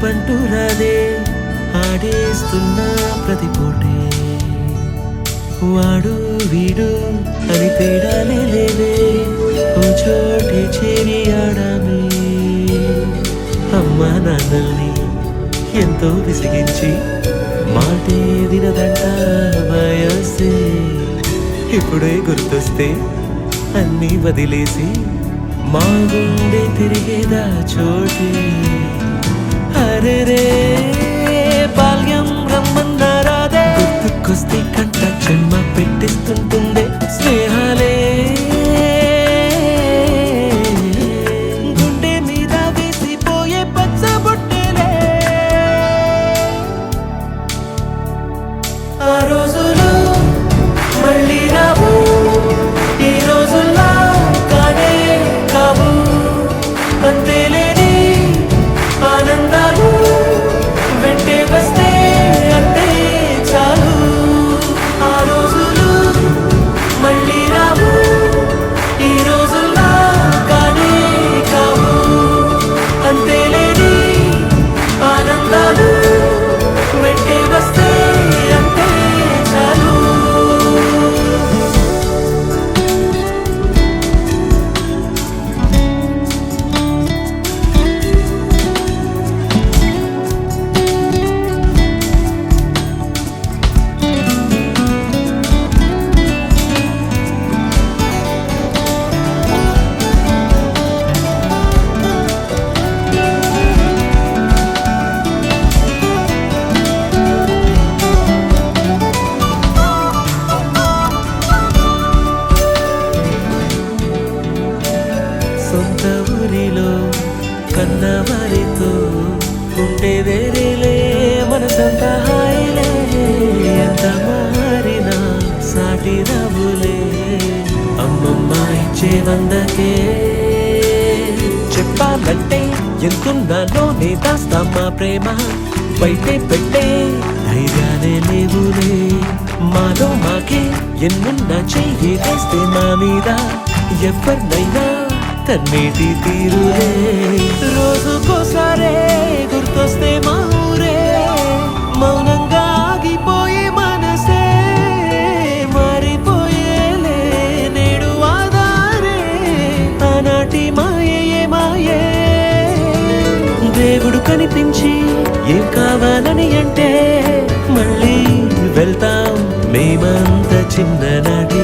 పిలుపంటూ రాదే ఆడేస్తున్న ప్రతి పూటే వాడు వీడు అని తేడాలే లేదే ఓ చోటే చేరి ఆడామే అమ్మా నాన్నల్ని ఎంతో విసిగించి మాటే వినదంట వయసే ఇప్పుడే గుర్తొస్తే అన్నీ వదిలేసి మా గుండె తిరిగేదా చోటే అరే రే బాల్యం రమ్మన్నారాదే గుర్తుకొస్తే కంట జన్మ పెట్టిస్తుంటుందే స్నేహాలే గుండె మీద వేసిపోయే పచ్చబొట్టేలే ఆ రోజులు మళ్ళీ రావు ఈ రోజుల్లా కానే కావు అంతేలేని ఆనందాలు వెంటే వస్తే అంతే చాలు ఆ రోజులు మళ్ళీ రావు ఈ రోజుల్లా కానే కావు అంతేలేని ఆనందాలు వెంటే వస్తే అంతే చాలు సొంత ఊరిలో కన్నవారితో ఉండేదేలే మనసంత హాయిలే ఎంత మారినా సాటి రావులే అమ్మమ్మ ఇచ్చే వందకే చెప్పాలంటే ఎంతున్నానో నే దాస్తా మా ప్రేమ బయటే పెట్టే ధైర్యాలే లేవులే మాలో మాకే ఎన్నున్నా చెయ్యి వేస్తే మా మీద ఎవరినైనా కన్నీటి తీరులే రోజుకోసారే గుర్తొస్తే మా ఊరే మౌనంగా ఆగిపోయే మనసే మారిపోయేలే నేడు ఆధారే ఆనాటి మాయే మాయే దేవుడు కనిపించి ఏం కావాలని అంటే మళ్ళీ వెళ్తాం మేమంత చిన్ననాటి